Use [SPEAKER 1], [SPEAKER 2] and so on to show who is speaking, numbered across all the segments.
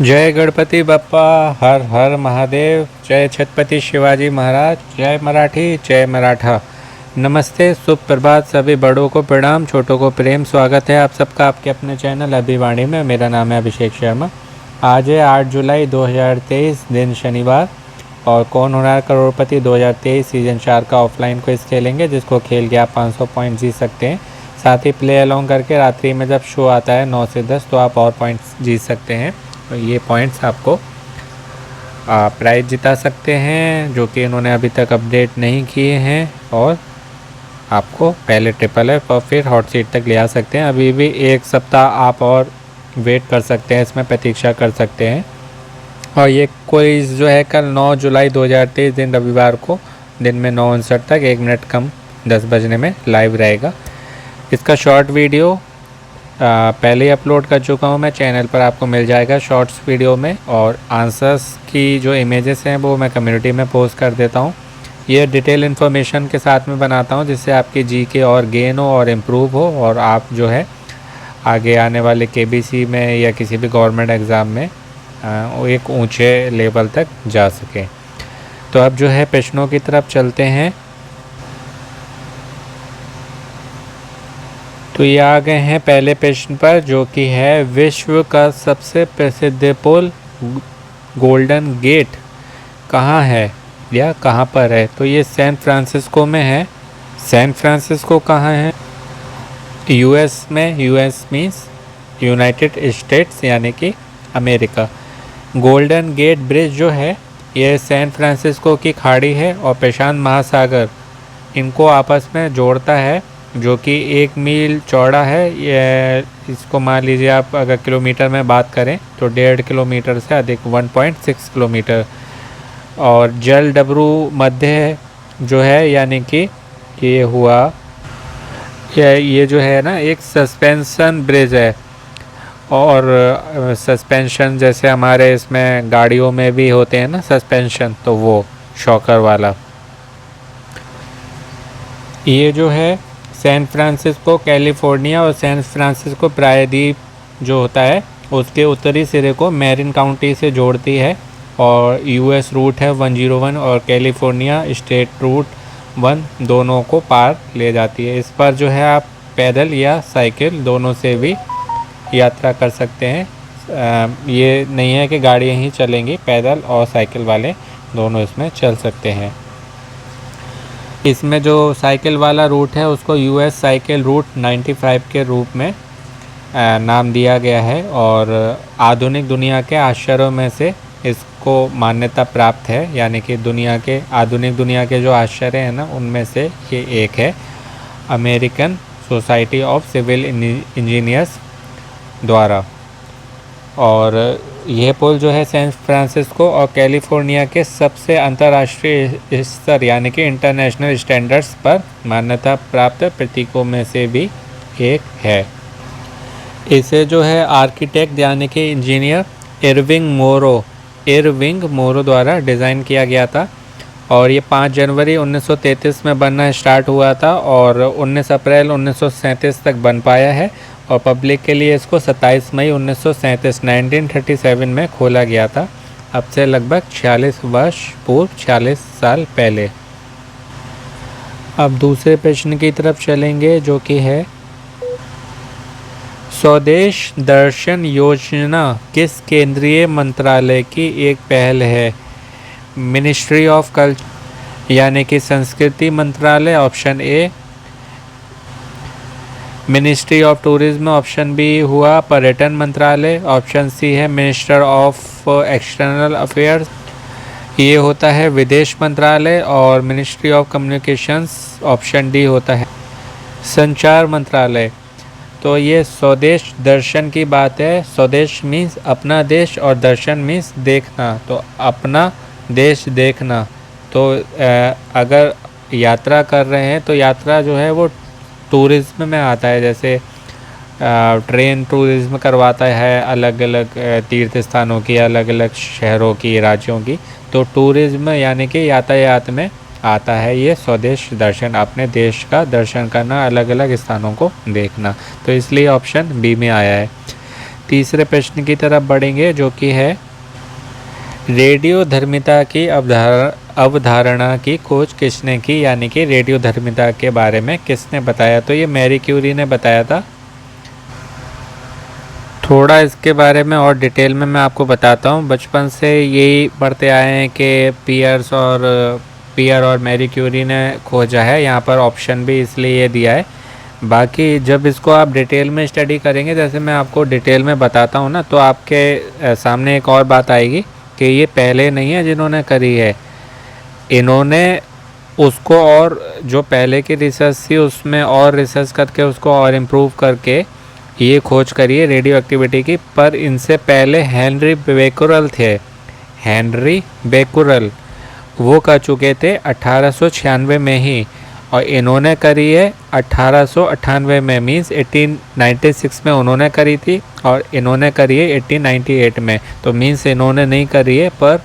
[SPEAKER 1] जय गणपति बप्पा। हर हर महादेव। जय छत्रपति शिवाजी महाराज। जय मराठी। जय मराठा। नमस्ते, शुभ प्रभात। सभी बड़ों को प्रणाम, छोटों को प्रेम। स्वागत है आप सबका आपके अपने चैनल अभिवाणी में। मेरा नाम है अभिषेक शर्मा। आज है 8 जुलाई 2023, दिन शनिवार। और कौन होना करोड़पति 2023 सीजन 4 का ऑफलाइन क्विज खेलेंगे, जिसको खेल के आप 500 पॉइंट जीत सकते हैं। साथ ही प्ले अलॉन्ग करके रात्रि में जब शो आता है 9 से 10, तो आप और पॉइंट्स जीत सकते हैं। तो ये पॉइंट्स आपको प्राइज जिता सकते हैं, जो कि इन्होंने अभी तक अपडेट नहीं किए हैं, और आपको पहले ट्रिपल एफ और फिर हॉट सीट तक ले आ सकते हैं। अभी भी एक सप्ताह आप और वेट कर सकते हैं, इसमें प्रतीक्षा कर सकते हैं। और ये क्विज जो है कल 9 जुलाई 2023 दिन रविवार को दिन में 9:59 तक 1 मिनट कम 10 बजने में लाइव रहेगा। इसका शॉर्ट वीडियो पहले ही अपलोड कर चुका हूँ मैं, चैनल पर आपको मिल जाएगा शॉर्ट्स वीडियो में। और आंसर्स की जो इमेजेस हैं वो मैं कम्युनिटी में पोस्ट कर देता हूँ। ये डिटेल इन्फॉर्मेशन के साथ में बनाता हूँ, जिससे आपकी जीके और गेन हो और इम्प्रूव हो, और आप जो है आगे आने वाले केबीसी में या किसी भी गवर्नमेंट एग्ज़ाम में एक ऊंचे लेवल तक जा सकें। तो अब जो है प्रश्नों की तरफ चलते हैं। तो ये आ गए हैं पहले प्रश्न पर, जो कि है विश्व का सबसे प्रसिद्ध पुल गोल्डन गेट कहाँ है या कहाँ पर है। तो ये सैन फ्रांसिस्को में है। सैन फ्रांसिस्को कहाँ है? यूएस में। यूएस मीन्स यूनाइटेड स्टेट्स, यानी कि अमेरिका। गोल्डन गेट ब्रिज जो है ये सैन फ्रांसिस्को की खाड़ी है और प्रशांत महासागर इनको आपस में जोड़ता है, जो कि 1 मील चौड़ा है। ये इसको मान लीजिए आप अगर किलोमीटर में बात करें तो 1.5 किलोमीटर से अधिक 1.6 किलोमीटर। और जल डबरू मध्य जो है, यानी कि ये हुआ ये जो है ना एक सस्पेंशन ब्रिज है। और सस्पेंशन जैसे हमारे इसमें गाड़ियों में भी होते हैं ना सस्पेंशन, तो वो शॉकर वाला। ये जो है सैन फ्रांसिस्को कैलिफोर्निया और सैन फ्रांसिस्को प्रायद्वीप जो होता है उसके उत्तरी सिरे को मैरिन काउंटी से जोड़ती है। और यूएस रूट है 101 और कैलिफोर्निया स्टेट रूट 1 दोनों को पार ले जाती है। इस पर जो है आप पैदल या साइकिल दोनों से भी यात्रा कर सकते हैं। ये नहीं है कि गाड़ियाँ ही चलेंगी, पैदल और साइकिल वाले दोनों इसमें चल सकते हैं। इसमें जो साइकिल वाला रूट है उसको यूएस साइकिल रूट 95 के रूप में नाम दिया गया है। और आधुनिक दुनिया के आश्चर्यों में से इसको मान्यता प्राप्त है, यानी कि आधुनिक दुनिया के जो आश्चर्य हैं ना उनमें से ये एक है। American Society of Civil Engineers द्वारा। और यह पुल जो है सैन फ्रांसिस्को और कैलिफोर्निया के सबसे अंतर्राष्ट्रीय स्तर यानी कि इंटरनेशनल स्टैंडर्ड्स पर मान्यता प्राप्त प्रतीकों में से भी एक है। इसे जो है आर्किटेक्ट यानी कि इंजीनियर इरविंग मोरो द्वारा डिज़ाइन किया गया था। और ये 5 जनवरी 1933 में बनना स्टार्ट हुआ था और 19 अप्रैल 1937 तक बन पाया है। और पब्लिक के लिए इसको 27 मई 1937 में खोला गया था। अब से लगभग 46 वर्ष पूर्व, 46 साल पहले। अब दूसरे प्रश्न की तरफ चलेंगे, जो कि है स्वदेश दर्शन योजना किस केंद्रीय मंत्रालय की एक पहल है? मिनिस्ट्री ऑफ कल्चर यानी कि संस्कृति मंत्रालय option A, Ministry of Tourism option B हुआ पर्यटन मंत्रालय, ऑप्शन सी है मिनिस्टर ऑफ एक्सटर्नल अफेयर्स, ये होता है विदेश मंत्रालय, और ministry of communications option D होता है संचार मंत्रालय। तो ये स्वदेश दर्शन की बात है। स्वदेश मीन्स अपना देश और दर्शन मीन्स देखना, तो अपना देश देखना। तो अगर यात्रा कर रहे हैं तो यात्रा जो है वो टूरिज़्म में आता है। जैसे ट्रेन टूरिज़्म करवाता है अलग अलग तीर्थ स्थानों की, अलग अलग शहरों की, राज्यों की। तो टूरिज़्म यानी कि यातायात में आता है ये स्वदेश दर्शन, अपने देश का दर्शन करना, अलग अलग स्थानों को देखना। तो इसलिए ऑप्शन बी में आया है। तीसरे प्रश्न की तरफ बढ़ेंगे, जो कि है रेडियोधर्मिता की अवधारणा की खोज किसने की, यानी कि रेडियोधर्मिता के बारे में किसने बताया। तो ये मैरी क्यूरी ने बताया था। थोड़ा इसके बारे में और डिटेल में मैं आपको बताता हूँ। बचपन से यही पढ़ते आए हैं कि पियर और मैरी क्यूरी ने खोजा है। यहाँ पर ऑप्शन भी इसलिए ये दिया है। बाकी जब इसको आप डिटेल में स्टडी करेंगे, जैसे मैं आपको डिटेल में बताता हूँ ना, तो आपके सामने एक और बात आएगी कि ये पहले नहीं है जिन्होंने करी है। इन्होंने उसको और जो पहले की रिसर्च थी उसमें और रिसर्च करके उसको और इम्प्रूव करके ये खोज करी है रेडियो एक्टिविटी की। पर इनसे पहले हेनरी बेकुरल थे। हेनरी बेकुरल वो कर चुके थे 1896 में ही, और इन्होंने करी है 1898 में, मीन्स 1896 में उन्होंने करी थी और इन्होंने करी है 1898 में। तो मीन्स इन्होंने नहीं करी है, पर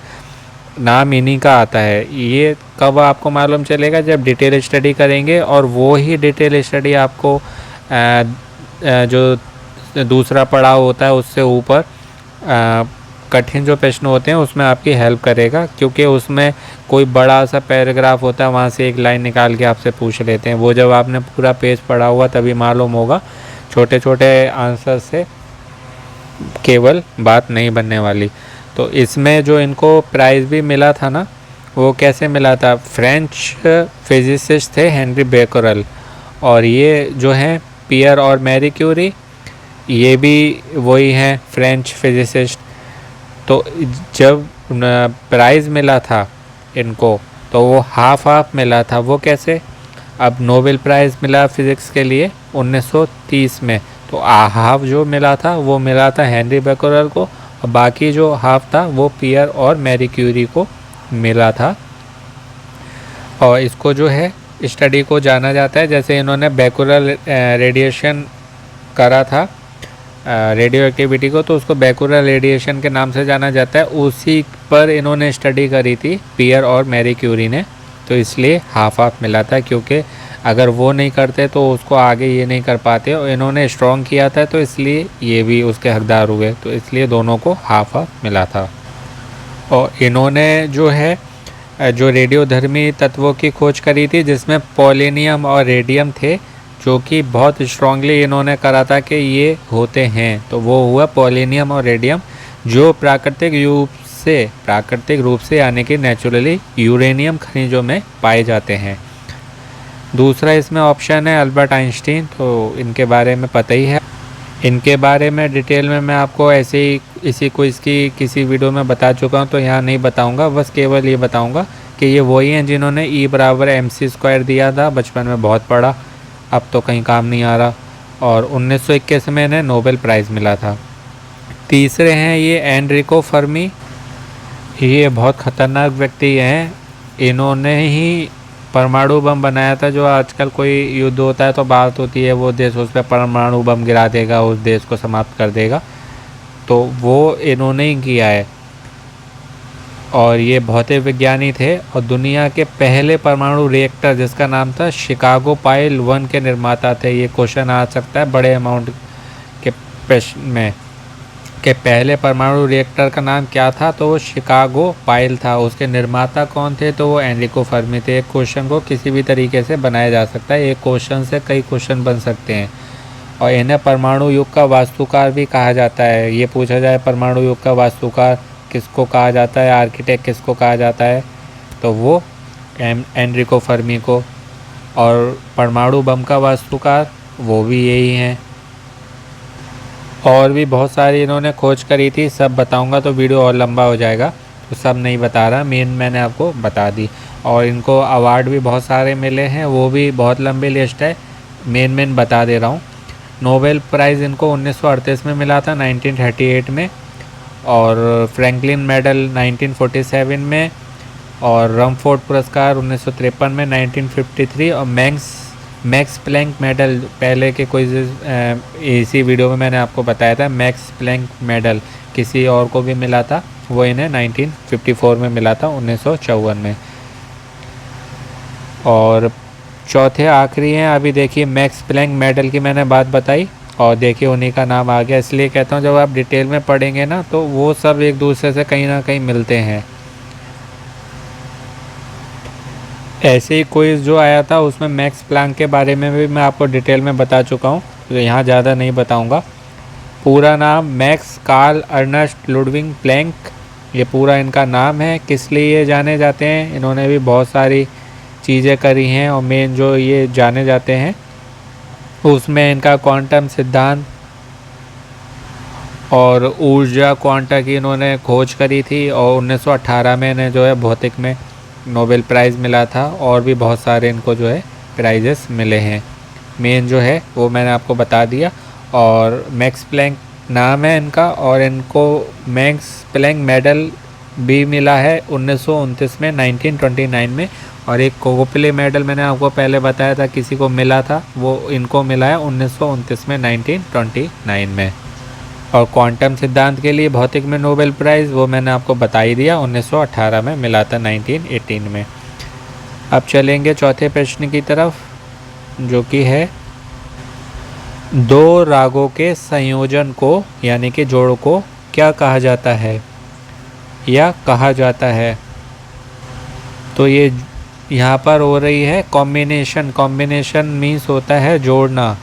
[SPEAKER 1] नाम इन्हीं का आता है। ये कब आपको मालूम चलेगा, जब डिटेल स्टडी करेंगे। और वो ही डिटेल स्टडी आपको जो दूसरा पड़ाव होता है उससे ऊपर कठिन जो प्रश्न होते हैं उसमें आपकी हेल्प करेगा, क्योंकि उसमें कोई बड़ा सा पैराग्राफ होता है, वहाँ से एक लाइन निकाल के आपसे पूछ लेते हैं। वो जब आपने पूरा पेज पढ़ा हुआ तभी मालूम होगा। छोटे छोटे आंसर से केवल बात नहीं बनने वाली। तो इसमें जो इनको प्राइज़ भी मिला था ना, वो कैसे मिला था? फ्रेंच फिजिसिस्ट थे हेनरी बेकुरल, और ये जो हैं पियर और मैरी क्यूरी, ये भी वही हैं फ्रेंच फिजिसिस्ट। तो जब प्राइज़ मिला था इनको, तो वो हाफ हाफ मिला था। वो कैसे? अब नोबेल प्राइज़ मिला फिज़िक्स के लिए 1930 में, तो हाफ जो मिला था वो मिला था हेनरी बेकुरल को, और बाकी जो हाफ था वो पियर और मैरी क्यूरी को मिला था। और इसको जो है स्टडी को जाना जाता है, जैसे इन्होंने बेकुरल रेडिएशन करा था रेडियो एक्टिविटी को, तो उसको बेकुरल रेडिएशन के नाम से जाना जाता है। उसी पर इन्होंने स्टडी करी थी पियर और मैरी क्यूरी ने, तो इसलिए हाफ हाफ मिला था। क्योंकि अगर वो नहीं करते तो उसको आगे ये नहीं कर पाते, और इन्होंने स्ट्रॉन्ग किया था तो इसलिए ये भी उसके हकदार हुए, तो इसलिए दोनों को हाफ हाफ मिला था। और इन्होंने जो है जो रेडियोधर्मी तत्वों की खोज करी थी, जिसमें पोलेनियम और रेडियम थे, जो कि बहुत स्ट्रांगली इन्होंने करा था कि ये होते हैं। तो वो हुआ पोलेनियम और रेडियम, जो प्राकृतिक रूप से यानी कि नेचुरली यूरेनियम खनिजों में पाए जाते हैं। दूसरा इसमें ऑप्शन है अल्बर्ट आइंस्टीन, तो इनके बारे में पता ही है। इनके बारे में डिटेल में मैं आपको ऐसे ही इसी क्विज़ की किसी वीडियो में बता चुका हूँ, तो यहाँ नहीं बताऊँगा। बस केवल ये बताऊँगा कि ये वही हैं जिन्होंने E=mc² दिया था, बचपन में बहुत पढ़ा, अब तो कहीं काम नहीं आ रहा। और 1921 में इन्हें नोबेल प्राइज़ मिला था। तीसरे हैं ये एनरिको फर्मी। ये बहुत ख़तरनाक व्यक्ति हैं। इन्होंने ही परमाणु बम बनाया था। जो आजकल कोई युद्ध होता है तो बात होती है वो देश उस पर परमाणु बम गिरा देगा, उस देश को समाप्त कर देगा, तो वो इन्होंने ही किया है। और ये भौतिक विज्ञानी थे और दुनिया के पहले परमाणु रिएक्टर, जिसका नाम था शिकागो पाइल 1 के निर्माता थे। ये क्वेश्चन आ सकता है बड़े अमाउंट के प्रश्न में कि पहले परमाणु रिएक्टर का नाम क्या था, तो वो शिकागो पाइल था। उसके निर्माता कौन थे, तो वो एनरिको फर्मी थे। एक क्वेश्चन को किसी भी तरीके से बनाया जा सकता है, एक क्वेश्चन से कई क्वेश्चन बन सकते हैं। और इन्हें परमाणु युग का वास्तुकार भी कहा जाता है। ये पूछा जाए परमाणु युग का वास्तुकार किसको कहा जाता है, आर्किटेक्ट किसको कहा जाता है, तो वो एनरिको फर्मी को। और परमाणु बम का वास्तुकार वो भी यही हैं। और भी बहुत सारी इन्होंने खोज करी थी, सब बताऊंगा तो वीडियो और लंबा हो जाएगा, तो सब नहीं बता रहा, मेन मैंने आपको बता दी। और इनको अवार्ड भी बहुत सारे मिले हैं, वो भी बहुत लंबी लिस्ट है, मेन बता दे रहा हूँ। नोबेल प्राइज़ इनको 1938 में मिला था, 1938 में। और फ्रैंकलिन मेडल 1947 में, और रमफोर्ड पुरस्कार 1953 में, 1953। और मैक्स प्लैंक मेडल, पहले के कोई इसी वीडियो में मैंने आपको बताया था, मैक्स प्लैंक मेडल किसी और को भी मिला था, वो इन्हें 1954 में मिला था, 1954 में। और चौथे आखिरी हैं, अभी देखिए मैक्स प्लैंक मेडल की मैंने बात बताई, और देखिए उन्हीं का नाम आ गया। इसलिए कहता हूँ जब आप डिटेल में पढ़ेंगे ना तो वो सब एक दूसरे से कहीं ना कहीं मिलते हैं। ऐसे ही क्विज जो आया था उसमें मैक्स प्लैंक के बारे में भी मैं आपको डिटेल में बता चुका हूँ, तो यहाँ ज़्यादा नहीं बताऊँगा। पूरा नाम Max Karl Ernst Ludwig Planck, ये पूरा इनका नाम है। किस लिए ये जाने जाते हैं, इन्होंने भी बहुत सारी चीज़ें करी हैं और मेन जो ये जाने जाते हैं उसमें इनका क्वांटम सिद्धांत और ऊर्जा क्वांटा की इन्होंने खोज करी थी, और 1918 में इन्हें जो है भौतिक में नोबेल प्राइज़ मिला था। और भी बहुत सारे इनको जो है प्राइजेस मिले हैं। मेन जो है वो मैंने आपको बता दिया। और मैक्स प्लैंक नाम है इनका, और इनको मैक्स प्लैंक मेडल भी मिला है 1929 में, 1929 में। और एक कोगोपले मेडल मैंने आपको पहले बताया था किसी को मिला था, वो इनको मिला है 1929 में, 1929 में। और क्वांटम सिद्धांत के लिए भौतिक में नोबेल प्राइज़ वो मैंने आपको बता ही दिया, 1918 में मिला था, 1918 में। अब चलेंगे चौथे प्रश्न की तरफ, जो कि है दो रागों के संयोजन को यानी कि जोड़ को क्या कहा जाता है या कहा जाता है। तो ये यहाँ पर हो रही है कॉम्बिनेशन। कॉम्बिनेशन मीन्स होता है जोड़ना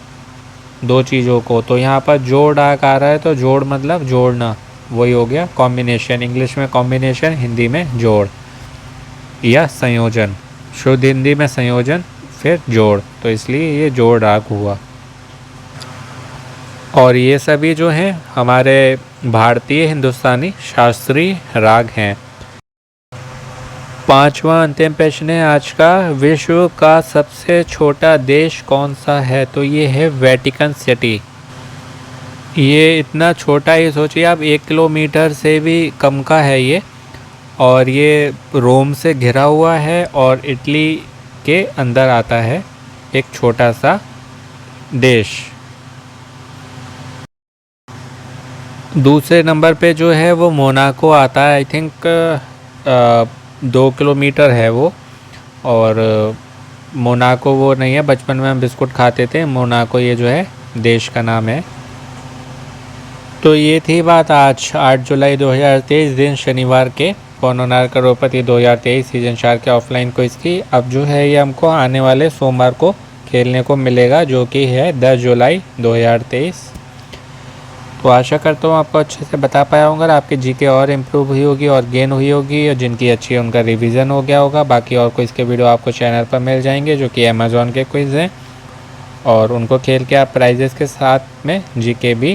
[SPEAKER 1] दो चीज़ों को। तो यहाँ पर जोड़ आ रहा है, तो जोड़ मतलब जोड़ना, वही हो गया कॉम्बिनेशन। इंग्लिश में कॉम्बिनेशन, हिंदी में जोड़ या संयोजन। शुद्ध हिंदी में संयोजन, फिर जोड़, तो इसलिए ये जोड़ राग हुआ। और ये सभी जो हैं हमारे भारतीय हिंदुस्तानी शास्त्रीय राग हैं। पांचवा अंतिम प्रश्न है आज का, विश्व का सबसे छोटा देश कौन सा है। तो ये है वेटिकन सिटी। ये इतना छोटा, ये सोचिए आप 1 किलोमीटर से भी कम का है ये, और ये रोम से घिरा हुआ है और इटली के अंदर आता है, एक छोटा सा देश। दूसरे नंबर पे जो है वो मोनाको आता है। आई थिंक 2 किलोमीटर है वो। और मोनाको वो नहीं है, बचपन में हम बिस्कुट खाते थे। मोनाको ये जो है देश का नाम है। तो ये थी बात आज 8 जुलाई 2023 दिन शनिवार के कौन होनार करोड़पति 2023 सीजन 4 के ऑफलाइन क्विज की। अब जो है ये हमको आने वाले सोमवार को खेलने को मिलेगा, जो कि है 10 जुलाई 2023। तो आशा करता हूँ आपको अच्छे से बता पाया होगा, आपकी जीके और इम्प्रूव हुई होगी और गेन हुई होगी, और जिनकी अच्छी है उनका रिवीजन हो गया होगा। बाकी और क्विज़ के वीडियो आपको चैनल पर मिल जाएंगे, जो कि अमेज़ॉन के क्विज़ हैं, और उनको खेल के आप प्राइजेस के साथ में जीके भी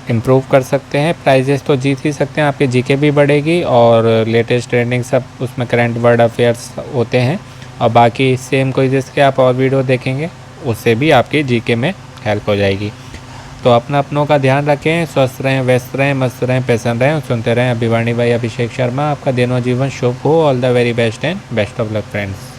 [SPEAKER 1] इम्प्रूव कर सकते हैं। प्राइजेस तो जीत ही सकते हैं, आपके जीके भी बढ़ेगी, और लेटेस्ट ट्रेंडिंग सब उसमें करंट वर्ल्ड अफेयर्स होते हैं। और बाकी सेम क्विज़ेस के आप और वीडियो देखेंगे, उससे भी आपकी जीके में हेल्प हो जाएगी। तो अपनों का ध्यान रखें, स्वस्थ रहें, व्यस्त रहें, मस्त रहें, प्रसन्न रहें, और सुनते रहें अभिवाणी भाई अभिषेक शर्मा। आपका दिन और जीवन शुभ हो। All the very best and best of luck friends.